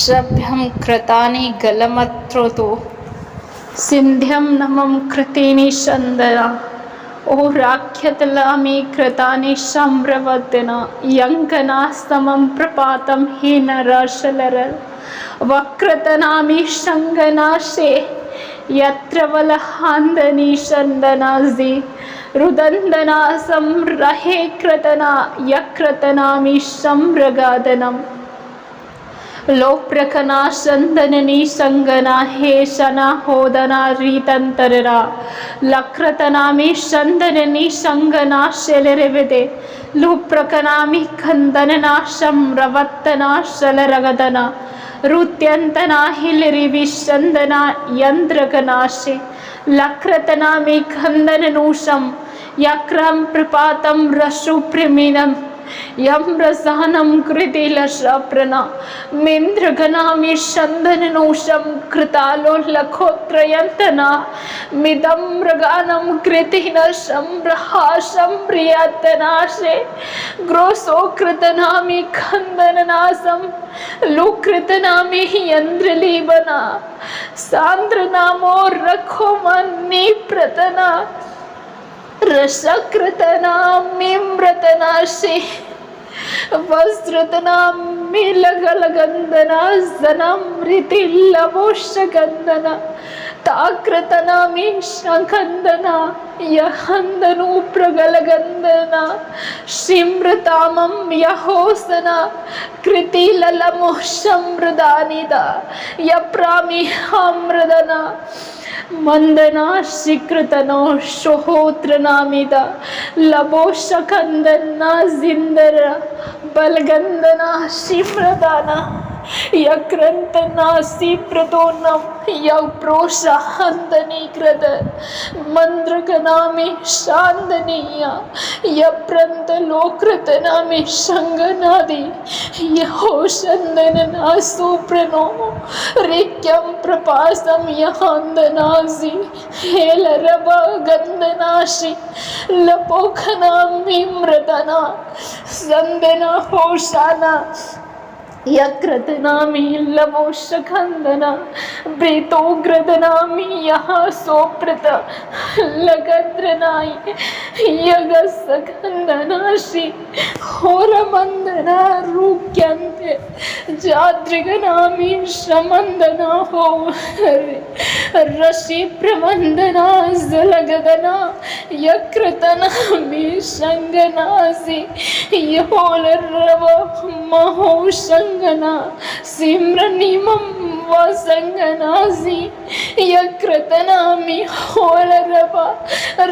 श्रभ्यं कृतानि गलमत्रोतो सिन्ध्यं नमं कृतीनि चन्दना ओ राख्यतलामि कृतानि सम्रवदन यङ्कनास्तमं प्रपातं हीनराशलर वक्रतनामि शङ्गनाशे यत्र वलहान्दनि चन्दनासि रुदन्दना संरहे कृतना यक्रतनामि सम्रगादनम् लोप्रकना चंदननी संगना हेशना होदना रीतंतररा लक्रतनामी चंदननी संगना शलरविदे लुप्रकनामी खंदनना शम्रवत्तना शलरगदना रुत्यंतना हिलरिविशंदना यंत्रकनाशे लक्रतनामी खंदननूषम यक्रम प्रपातम रसुप्रिमिनम यम्रसहनं कृतिलशप्रना मिन्द्रगणामि चन्दननूषं कृतालोलकोत्रयन्तना मिदं मृगानं कृतिन संप्रहासं प्रियतनाशे ग्रोसो कृतनामि खन्दननासं लुकृतनामि यन्द्रलीबना सान्द्रनामो रखो मन्नि प्रतना रसकृतनामिमृतनाशे वस्त्रतनामिलगलगन्दना जनामृतिलवोषगन्दना ताकृतनामि शङ्खन्दना यहन्दनुप्रगलगन्दना सिमृतामं यहोसना कृतिललमोषमृदानिदा यप्रामि हमृदना मंदना शिकृतनो शोहोत्रनामिदा लबोशकंदना जिंदर बलगंदना शिमृदाना यक्रंतना सिप्रतोनम यप्रोषहंदनी कृत मंद्रकनामि शांदनीया यप्रंत लोकृतनामि शंगनादि यहोशंदनना सुप्रनो रिक्यं प्रपासं यहांदनासि हेलरव गंदनाशि लपोखनामिमृतना संदना होशाना यक्रतनामि लवोषखंदना ब्रीतोग्रदनामि यहाँ सोप्रत लगद्रनाय यगसखंदनाशि होरमंदना रुक्यन्ते जाद्रिगनामि शमंदना हो रशि प्रमंदना जलगदना यक्रतनामि शंगनासि यहोलरव महोशंगना सिम्रनिमं वसंगनासि यक्रतनामि होलरव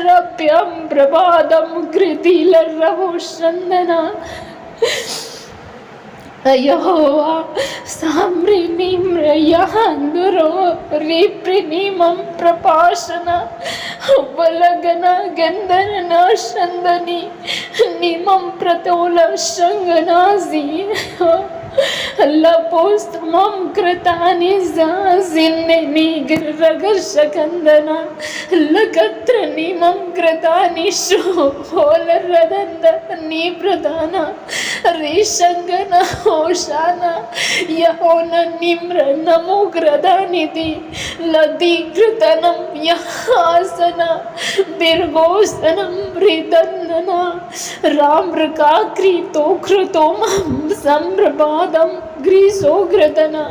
रप्यं प्रभादं कृतिलरवोषन्दना यहोवा साम्रिनिम्रयहान्दुरो रिप्रिनिमं प्रपाशना वलगना गंधना शंदनी निमं प्रतोल शंगनासि लपोस्तमं कृतानि जासिन्नि गिरगशकन्दना लकत्र निमं कृतानि शोहोलरदन्दनि प्रदाना रिशंगना होशाना यहोन निम्र नमोग्रदानिति लदीकृतनं यहासना दीर्घोस्तनं हृदन्दना राम्रका कृतो कृतो मं सम्प्रभादं ग्रीसोग्रदना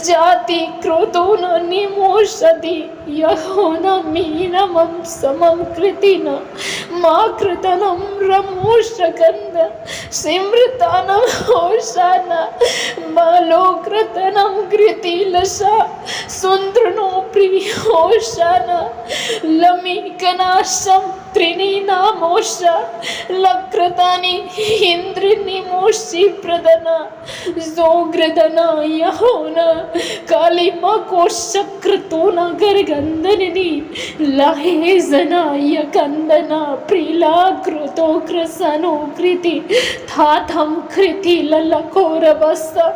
जाति क्रोतो न निमोषति यहो न मीनमं समं कृतिना मा कृतनं रमोषकन्द सिमृतानं होशाना बालोकृतनं कृतिलशा सुन्द्रनो प्रियोशाना लमीकनाशं त्रिनीनामोष लकृतानि इन्द्रिनिमोषि प्रदना जोग्रदना यहोन कालिमकोशकृतो नगरगन्धनिनि लहेजना यकन्दना प्रीलाकृतो कृसनो कृति थाथं कृति ललकोरवस्ता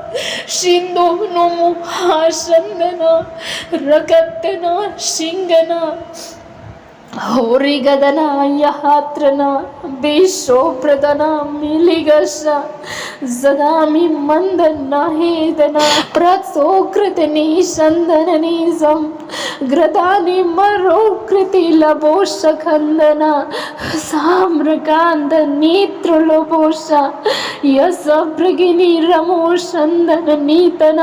शिन्दो नुमुहाशन्दना रकत्तना शिङ्गना ಹೋರಿಗದನ ಯಹಾತ್ರನ ಬೇಷೋ ಪ್ರದನ ಮಿಲಿಗಶ ಜದಾಮಿ ಮಂದನ ಹೇದನ ಪ್ರಸೋಕೃತನಿ ಶಂದನನಿ ಜಂ ಗ್ರದಾನಿ ಮರೋಕೃತಿ ಲಬೋಷ ಖಂದನ ಸಾಮ್ರಕಾಂದ ನೇತ್ರಲೋಬೋಷ ಯಸಭೃಗಿನಿ ರಮೋ ಶಂದನ ನೀತನ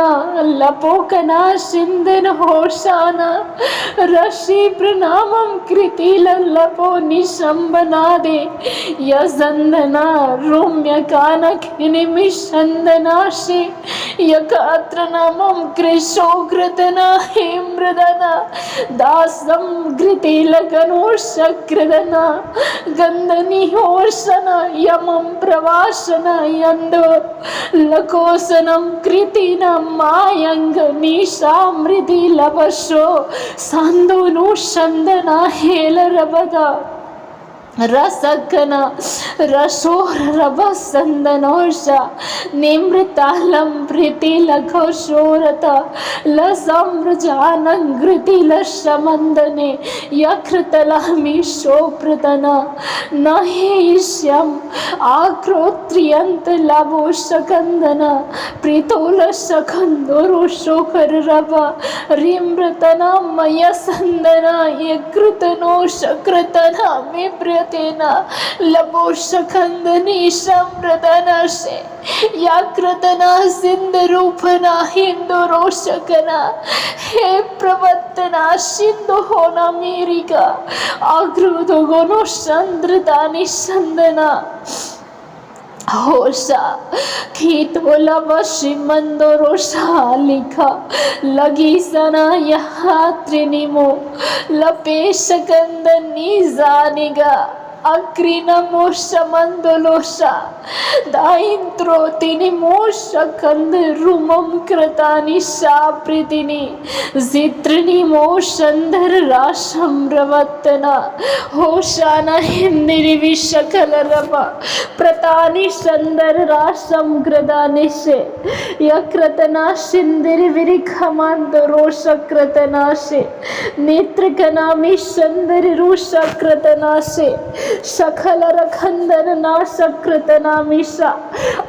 ಲಪೋಕನ ಶಿಂದನ ಹೋಷಾನ रशि प्रणामं कृतिलल्लपो निशंबनादे यजंदना रोम्यकानखिनिमिषंदनाशे यकात्रनामं कृशोकृतना हेमृदना दासं घृतिलगनोषकृदना गन्धनिहोषना यमं प्रवासना यन्दो लकोसनं कृतिनं मायंग निशामृति लवशो सांदोनु शंदना हेलरबद रसकन रसोर रबसंदनोष निमृतालं प्रीतिलघोषोरत लसमृजानङ्घृतिलशमन्दने यकृतलमीशोप्रदन न हेष्यम् आक्रोत्रियन्तलवोषकन्दन प्रीतोलशकन्दोरुषोकररव रिमृतना मयसन्दना यकृतनोषकृतना विप्र तेना लबोषखंदनी शम्रदनशे याकृतना सिंधरूपना हिंदुरोषकना हे प्रवत्तना सिंधु होना मेरिका आग्रुदो गोनो चंद्रतानि संदना होशा खीतोला वशिमंदो रोशा लिखा लगी सना यहाँ त्रिनिमो लपेश कंदनी जानिगा अग्रिनमोषमन्दोलोषा दायिन्त्रोतिनि मोषकन्द रुमं कृतानि शाप्रीतिनि जित्रिनि मोषन्धर राशं रवत्तना होशाना हिन्दिरिविशकलरव प्रतानि शन्दर राशं ग्रदानिशे यक्रतना शिन्दिरिविरिखमन्दोरोषकृतनाशे नेत्रकनामि शन्दरिरुषकृतनाशे सकल रखंदन नाशकृतनामिषा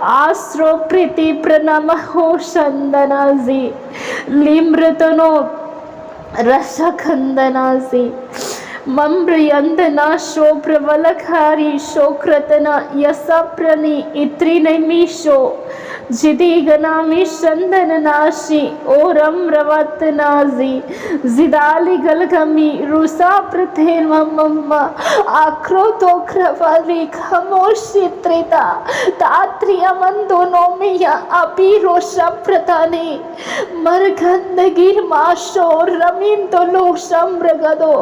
आश्रो प्रीति प्रणम हो शंदनाजी लिमृतनो रसखंदनाजी मम्रियंदना शो प्रवलखारी शोकृतना यशप्रनि इत्रिनैमिषो जिदिगनामि शंदननाशी ओरम रवतनाजी जिदाली गलगमी रुसा प्रथेन्मम्म आक्रोतोक्रवली खमोशित्रिता तात्रियमन्दोनोमिया अपिरोषा प्रताने मरगंधगिर्माशो रमिन्तोलोषं मृगदो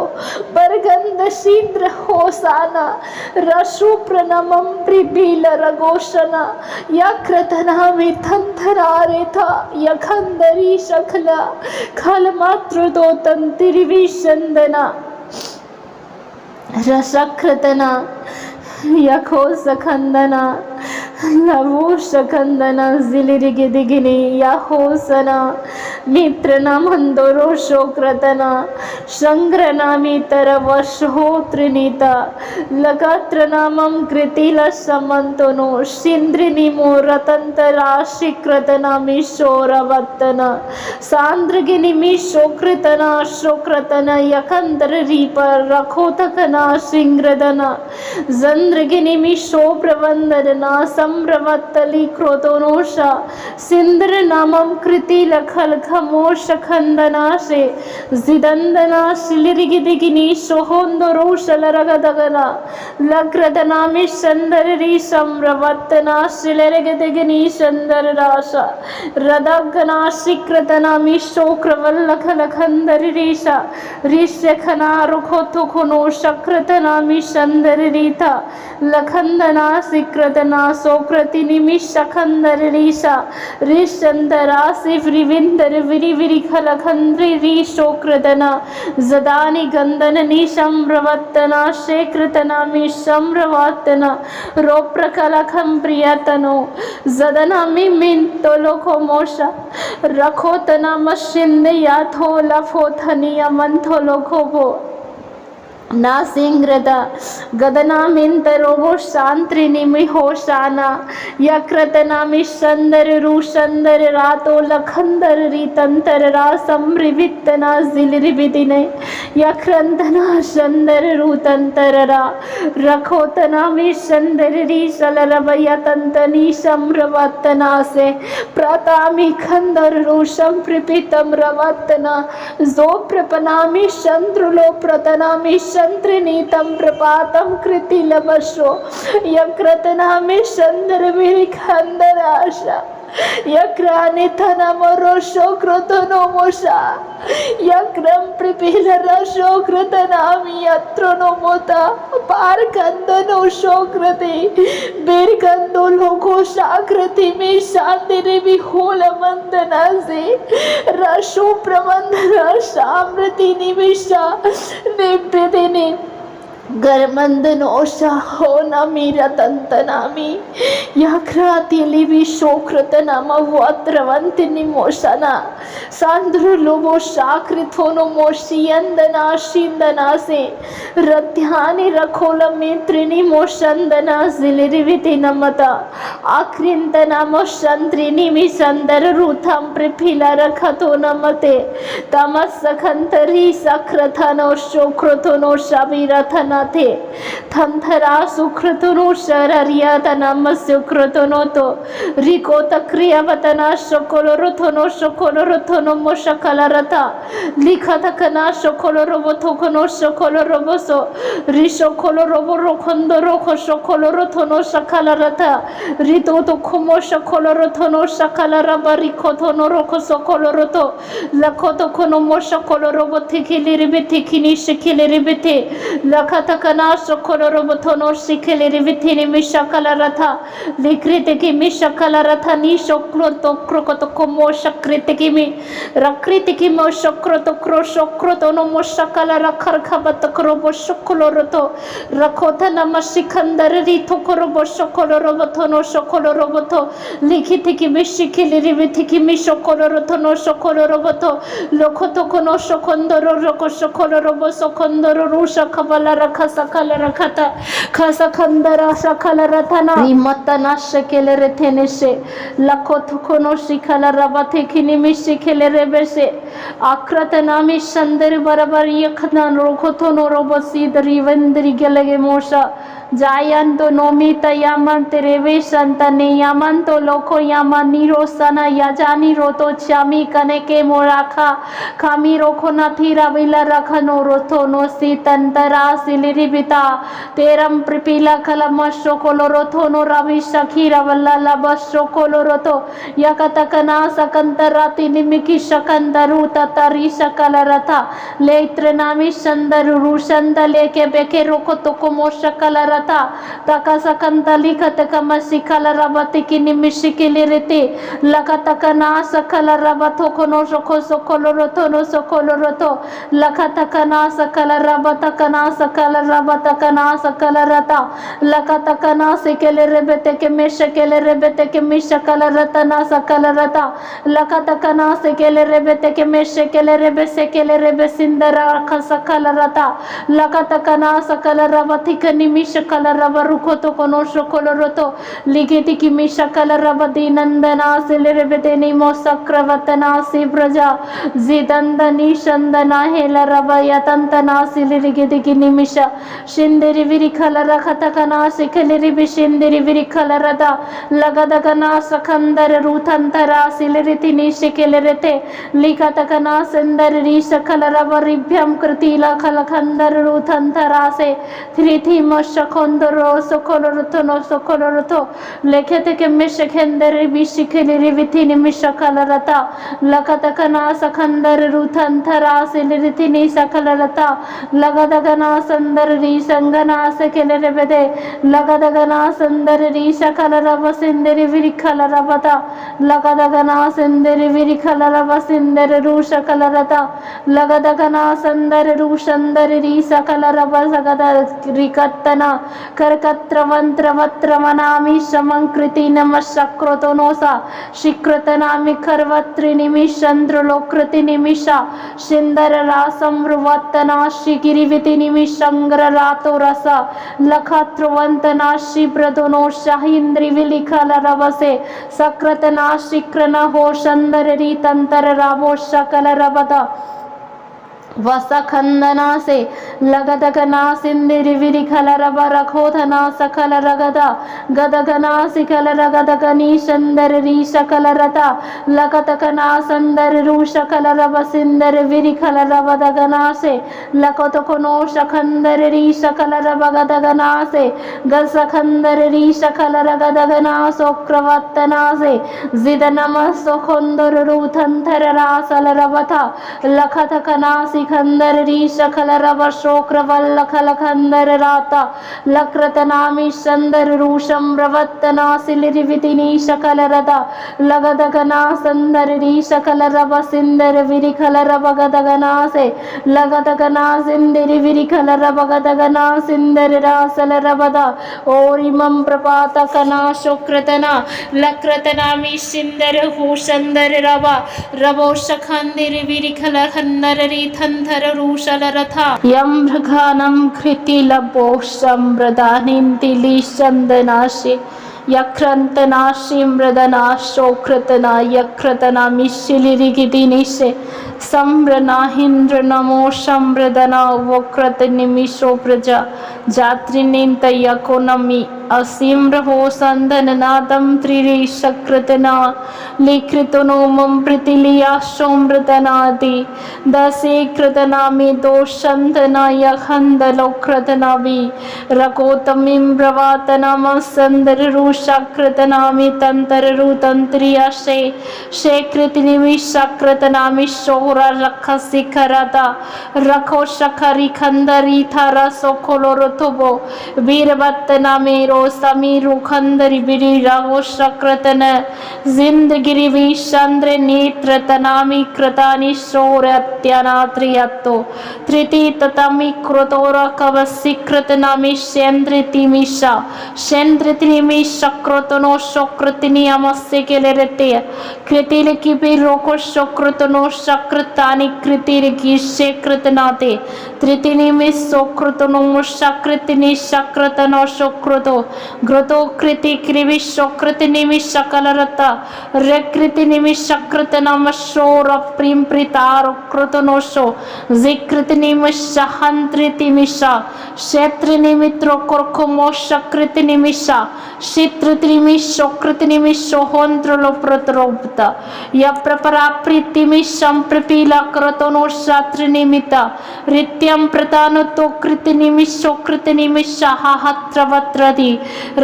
बरगंध शीद्र होसाना रशु प्रणमं प्रिबील रगोषना यक्रतना मिथंथरारेथा यखंदरी शखला खलमात्र दो तंत्रिविशंदना रसकृतना यखो सखंदना लवो शकंदना जिलिरिगे दिगिनी यहोसना मित्रना मंदोरो शोक्रतना शंग्रनामितर वशोत्रिनीता लगात्रनामं कृतिल समन्तनो शिंद्रिनिमो रतंतराशिकृतनामि शोरवत्तना सांद्रगिनिमि शोकृतना शोक्रतना यकंदर रीप रखोतकना शिंग्रदना जंद्रगिनिमि शोप्रवंदना संप्रवत्तली क्रोतोनोषा सिंद्र नामं कृति लखल खमोष खंदनाशे जिदंदना शिलिरिगिदिगिनी शोहोंदोरोषलरगदगना लग्रदनामि शंदररी संप्रवत्तना शिलिरिगिदिगिनी शंदर राशा रदगना शिक्रतनामि शोक्रवल्लखलखंदरीशा ऋष्यखना रुखोथुखुनो शक्रतनामि शंदरीता लखंदना सिक्रतना सोकृति निमिषखंदरीशा ऋषंदरासि विरिविंदर विरिविरि खलखंद्रि ऋषोकृतना जदानि गंधन निशम्रवत्तना शेकृतना मिशम्रवत्तना रोप्रकलखं प्रियतनो जदना मिमिन्तोलोको मोषा रखोतना मशिंद याथो लफोथनिया मंथोलोको भो नासिंग्रद गदनामिंतरोगो शांत्रिनिमि होशाना यक्रतनामि शंदर रूशंदर रातो लखंदर रितंतर रासमृवित्तना जिलरिबिदिने यक्रंतना शंदर रूतंतर रा रखोतनामि शंदर री शलरवयतंतनी सम्रवत्तना से प्रतामि खंदर रूशम प्रपितम रवत्तना जो प्रपनामि चंद्रुलो प्रतनामि चंद्रनीतम प्रपातम कृति लवशो यक्रतनामि चंद्र विरिखंदर आशा यक्रानिथनमरोशो कृतनोमोशा यक्रम प्रपिलरशो कृतनामि यत्रोनोमोता पारकंदनो शोकृति बीरकंदो लोको शाकृति में शांतिरे विहोल मंदना से रशो प्रबंधन शामृति निविशा निप्यदिने गर्मंदनोशा हो नमीरतंतनामी यक्राति लिबि शोकृतनाम वत्रवंतिनि मोशना सांद्रुलोभो शाकृथोनो मोशियंदना शिंदना से रत्यानि रखोलमित्रिनि मोशंदना जिलिरिविति नमता आक्रिंतना मोशंत्रिनि मिसंदर रूथम प्रफिला रखतो नमते तमस्सखंतरी सक्रथनो शोकृथोनो शबिरथना थे थंथरा सुकृतुनु शररियतनम सुकृतुनो तो रिको तक्रियवतना शकोलरुथनो शकोलरुथनो मोशकलरता लिखतकना शकोलरोबथोकनो शकोलरोबसो रिशोकोलरोबो रोखंदो रोखो शकोलरुथनो शकलरता रितो तो खुमो शकोलरुथनो शकलरबा रिखोथनो रोखो शकोलरुतो लखोतो कोनो मोशकोलरोबो थिखिलिरिबिथि किनिशिखिलिरिबिथि लखतकना शकोलरोबथोनो शिखिलिरिबिथिनि मिशकलरथा लिकृतिकि मिशकलरथा निशोक्लोतो क्रोकोतो कोमो शकृतिकि मि रकृतिकि मो शक्रोतो क्रो शक्रोतोनो मोशकलरखरखबत क्रोबो शकोलरोतो रखोथनम शिखंदर रिथो क्रोबो शकोलरोबथोनो शकोलरोबथो लिखितिकि मिशिखिलिरिबिथिकि मिशकोलरोथोनो शकोलरोबथो लोखतो कोनो शकोंदरो रोको शकोलरोबो शकोंदरो रुश खबला रख सकल रखता खसखंदरा सकल रथना निमतना शकेले रेथेनेसे लखो थुकोनो शिखल रबथे खिनिमि शिखले रेबेसे आक्रतनामि संदर बराबर यखना रोखोथोनो रोबसी दरिवंदरी गलगे मोशा जायंतो नोमिता यामंत रेवे संतने यामंतो लोको यामा निरोसना याजानी रोतो चामी कने के मोराखा खामी रोखो नथीरा विला रखनो रोथो नो सीतंतरा सिलिरिबिता तेरम प्रपिला कलम शोकोलो रोथो नो रवि शखीरा वल्ला लबशो कोलो रोतो यकतकना सकंतराति निमिकी शकंदरु ततरी शकल रथा लेत्र नामी संदर रुशंद लेके बेके रोको तो को मोशकल रथा तकसकंत लिखत कमसिकल रबति की निमिशिकिली रीति लकतकना सकल रबथो कोनो शोको सोकोलो रोथो नो सोकोलो रोथो लकतकना सकल रबतकना सकल रबतकना सकल रता लकतकना सिकेले रेबते के मिशकेले रेबते के मिशकल रतना सकल रता लकतकना सिकेले रेबते के मिशकेले रेबे सेकेले रेबे सिंदरा खसकल रता लकतकना सकल रबथिक निमिशकल रब रुखो तो कोनो शोकोलो रोतो लिखिति की मिशकल रबदी नंदना सिले रेबते निमो सक्र सी प्रजा जिदंदनी शंदना हेल रब यतंतना सिलिरिगिति की निमिष शिंदिरि विरिखल रखतकना सिखलिरि बिशिंदिरि विरिखल रदा लगदकना सखंदर रूथंतरा सिलिरिति निशिकेले रेते लिखतकना सिंदर रीशकल रब रिभ्यम कृतिला खलखंदर रूथंतरा से थ्रिथि मशखंदरो सोकोलरुथनो सोकोलरुथो लेखते के मिशखेंदर बिशिखलिरि विथि निमिशकल रता लकतकना सखंदर रूथंतरा सिलिरिति निशकल रता लगदगना संदर री संगना सकेले रेबदे लगदगना संदर री शकल रब सिंदर विरिखल रबता लगदगना सिंदर विरिखल रब सिंदर रू शकल रता लगदगना संदर रूशंदर री सकल रब सगद रिकत्तना करकत्रवंत्र वत्र मनामि समंकृति नम शक्रोतनोसा शिकृतनामि खर्वत्रि निमिषंद्र लोकृति निमिषा शिंदर रासमृवत्तना शिगिरिविति निमिषंग्र रातो रसा लखत्रवंतना शिब्रदोनो शाहिंद्रि विलिखल रवसे सक्रतना शिक्रन हो शंदर री तंतर रावो शकल रबदा वसखंदना से लगदगना सिंदिर विरिखल रब रखोधना सकल रगदा गदगना सिखल रगदगनी शंदर री शकल रता लगतकना संदर रू शकल रब सिंदर विरिखल रब दगना से लकतकनो शखंदर री शकल रब गदगना से गसखंदर री शकल रगदगना सोक्रवत्तना से जिद नम सोखंदर रूथंथर रासल रबथा लखतकना खंदर री शकल रब शोक्र वल्लखल खंदर राता लक्रतनामी शंदर रूशम रवत्तना सिलिरिवितिनी शकल रदा लगदगना संदर री शकल रब सिंदर विरिखल रब गदगना से लगदगना सिंदर विरिखल रब गदगना सिंदर रासल रबदा ओरिमं प्रपातकना शुक्रतना लक्रतनामी सिंदर हूशंदर रबा रबो शखंदर विरिखल खंदर री थर रूशल रथा यम मृगानम कृति लबो समृदानिंतिली चंदनाशे यक्रंतनाशी मृदनाशोकृतना यक्रतना मिशिलिरिगिदिनिशे सम्रनाहिंद्र नमो सम्रदना वक्रत निमिषो प्रजा जात्रिनिंत यकोनमि असीम्र हो संदन नादम त्रिरी शक्रतना लिखृतनो मम प्रतिलिया सोमृतनादि दसे कृतना में दोषंतना यखंद लोक्रतना भी रकोतमिं ब्रवातनाम संदर रूषकृतना में तंतर रूतंत्रिया शे कृतिनिमि शक्रतना में शोरा रख शिखरता रखो शखरी खंदरी थारा सोखोलो रथोबो वीरवत्तना मेरो समीरु खंदरी बिरी रागो शक्रतन जिंदगिरी विचंद्र नेत्र तनामी कृतानि शौर्यत्यानात्रियत्तो त्रिति ततमि कृतोर कवसिकृतनामि शेन्द्रितिमिषा शेन्द्रितिनिमि शक्रतनो शक्रतिनि अमस्य केलेरते कृतिलकी बिरोको शक्रतनो शक्रतानि कृतिलकी शेकृतनाते त्रितिनिमि शक्रतनो शकृतिनि शक्रतनो शक्रतो ग्रतो कृति कृवि शक्रतिनिमि शकलरता रेकृतिनिमि शक्रतनाम शोर प्रिम्प्रितारो कृतनोशो जिकृतिनिमि शहंत्रितिमिषा क्षेत्रिनिमित्रो कोर्खमो शकृतिनिमिषा शित्रितिनिमि शोकृतिनिमि शोहोन्द्रलो प्रतरोपता यप्रपराप्रीतिमि संप्रपीला क्रतनो शात्रिनिमिता रित्यं प्रतानुतो कृतिनिमि शोकृतिनिमि शहाहत्रवत्रति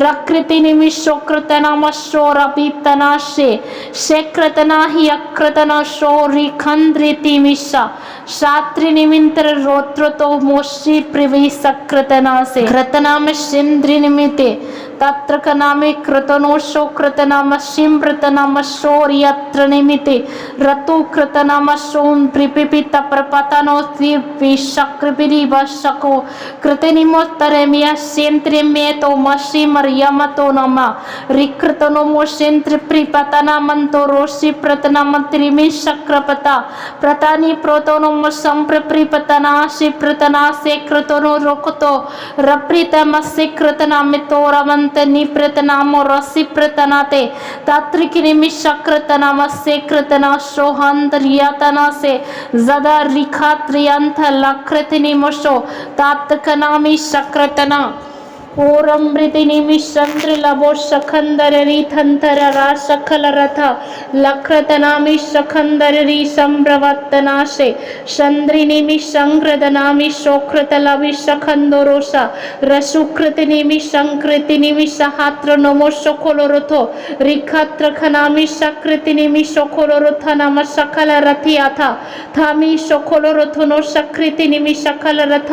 रकृतिनिमि शोकृतनाम शोरपीतनाशे शेकृतना हि अकृतना शोरी खंद्रितिमिषा शात्रिनिमिंतर रोत्रतो मोशी प्रिवी सकृतना से कृतनाम शिंद्रिनिमिते तत्र कनामे कृतनो शोकृतनाम शिम्रतनाम शौर्यत्र निमिते रतु कृतनाम शोन प्रिपिपित प्रपतनो शक्रपिरी वशको कृतिनिमोत्तरमिया सेंत्रिमेतो मशीमर यमतो नमा रिकृतनो मोशेंत्र प्रिपतनामंतो रोषि प्रतनामत्रिमि शक्रपता प्रतानि प्रोतोनो संप्रप्रिपतनाशि प्रतनासे कृतनो रोकतो रप्रितमस्य कृतनामितोरवंत निप्रतनामो रसि प्रतनाते तात्रिकिनिमि शक्रतनामस्य कृतना शोहंतर्यतना से जदा रिखात्रियंथ लकृतिनिमशो तात्कनामि शक्रतना ओरमृतिनिमि चंद्र लबो शखंदर रीथंतर राशखल रथ लक्रतनामि शखंदर री संभ्रवत्तनाशे चंद्रिनिमि संकृतनामि शोकृतलवि शखंदोरोषा रसुकृतिनिमि संकृतिनिमि सहात्र नमो शोखोलोरथो रिखत्र खनामि शकृतिनिमि शोखोलोरथ नम सकल रथियाथा थामि शोखोलोरथो नो शकृतिनिमि सकल रथ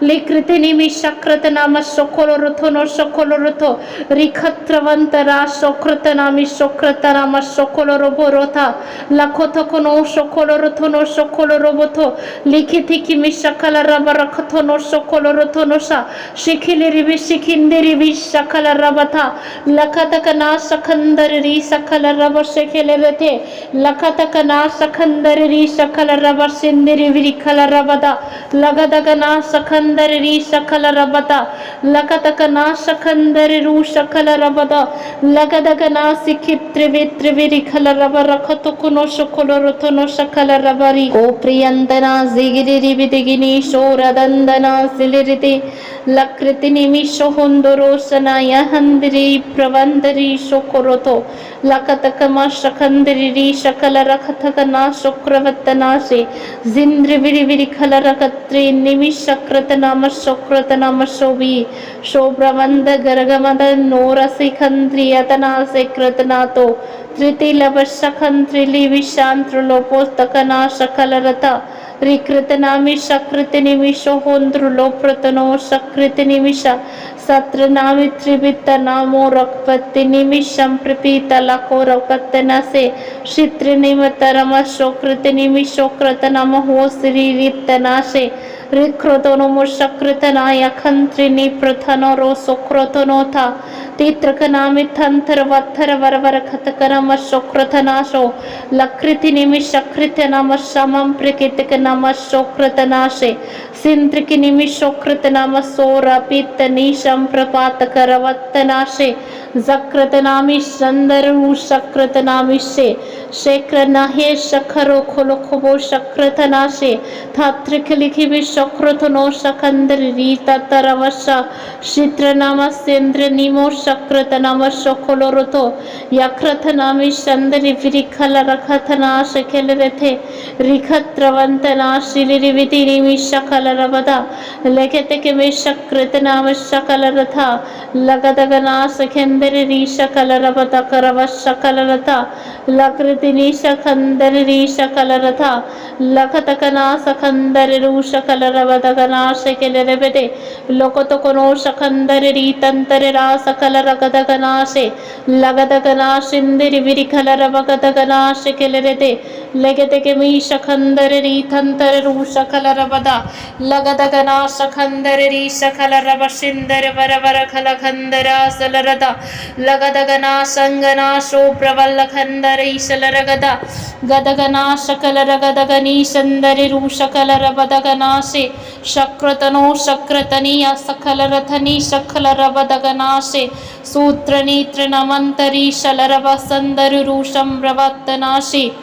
लिकृतिनिमि शक्रत नाम शोखोलो sokolorotho no sokolorotho rikhatravantara sokratana sokratana ma sokoloroborota lakotoko no sokolorotho no sokoloroboto likithiki mishakala rabarakatho no sokolorotho no sa shikhiliri bishikindiri bishakala rabata lakatakana sakandari sakala rabashekelerete lakatakana sakandari sakala rabasindiri virikala rabada lagadagana sakandari sakala rabata lakatakana sakandari ru sakala rabada lagadagana sikhitrivitri kala rabarakatokuno sokolorotono sakala rabari o priyandana zigiri bidigini shoradandana siliriti lakritini mishohondorosana yahandiri pravandari sokoroto lakatakama sakandari sakala rakhatakana sokravattanase zindri viri viri kala rakatri nimishakratana sokratana sobi shobravanda garagamada norasi yatana sekratanato triti lavashakantri livishantrulopostакана sakalarata Rikritanami Shakritini Misho Hondrulo Pratano Shakritini Misha Satranami Tribita Namo Rakpatini Misham Pripita Lako Rakatanase Shitrini Matarama Shokritini Mishokratanama Hosri Ritanase Rikrotonomo Shakritanaya Kantrini Prathanoro Sokrotonota Titrakanami Tantra Vatara Varavara Katakanama Sokratanasho Lakritini Mishakritanama Shamam Prikitakanama Sokratanashe Sindrikini Mishokratanama Sora Pitanisham Prapatakaravattanashe Zakratanami Shandaru Shakratanami She Shekranahe Shakaro Kolokobo Shakratanashe Tatrikalikibi Shakrotono Shakandari Taravasha Shitranama Sendra Nimo Shakratanama Shokoloroto Yakratanami Shandari Virikala Rakatana Shekelerete Rikhatravantana Shiliriviti Mishakala Ravada Leketeke Shakritanama Shakalarata Lagadagana Sekendari Rishakala Ravata Karavashakalarata Lakritini Shakandari Shakalarata Lakatakana Sakandari Rushakalavadagana Shekelerevete Lokotokono Shakandari Tantarera Sakalarakadaganase Lagadagana Shindiri Virikalarabakadagana Shekelerete Legatekemi Shakandari Tantaru Shakalavada Lagadagana Shakandari Shakalarabashindar Varavara Kalakandara Salarada Lagadagana Sangana Shopravalakandari Salaragada Gadagana Shakalaragadagan Shandari Rushakala Rabadaganase Shakratano Shakrataniya Sakalaratani Shakala Rabadaganase Sutrani Trinamantari Shalarava Sandaru Rusham Ravattanase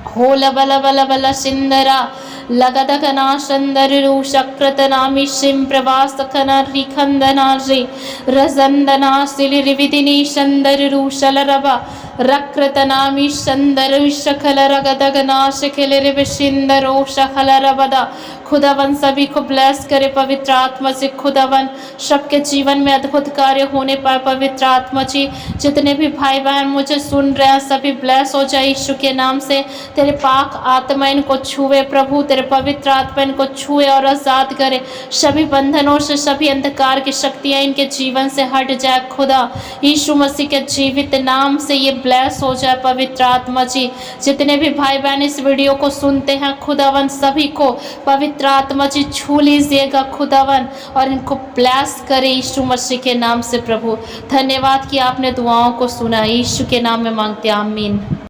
Hola Bala Bala Bala Sindara Lagadagana Shandaru Shakratanami Shimpravasakana Rikandanaji Razandana Silirividini Shandaru Shalarava Rakratanami Shandaru Shakalaragadaganā Shakalarivishindaro Shakalarabada खुदावन सभी को bless करे पवित्र आत्मा से खुदावन सबके जीवन में अद्भुत कार्य होने पर पवित्र आत्मा जी जितने भी भाई बहन मुझे सुन रहे हैं सभी ब्लेस हो जाए यीशु के नाम से तेरे पाक आत्मा इनको छुए प्रभु तेरे पवित्र आत्मा इनको छुए और आजाद करे सभी बंधनों से सभी अंधकार की शक्तियां इनके जीवन से हट जाए खुदा यीशु मसीह के जीवित नाम से ये ब्लेस हो जाए पवित्र आत्मा जी जितने भी भाई बहन इस वीडियो को सुनते हैं खुदावन सभी को पवित्र आत्मा जी छू लीजिएगा खुदावन और इनको ब्लेस करे यीशु मसीह के नाम से प्रभु धन्यवाद कि आपने दुआओं को सुना यीशु के नाम में मांगते आमीन।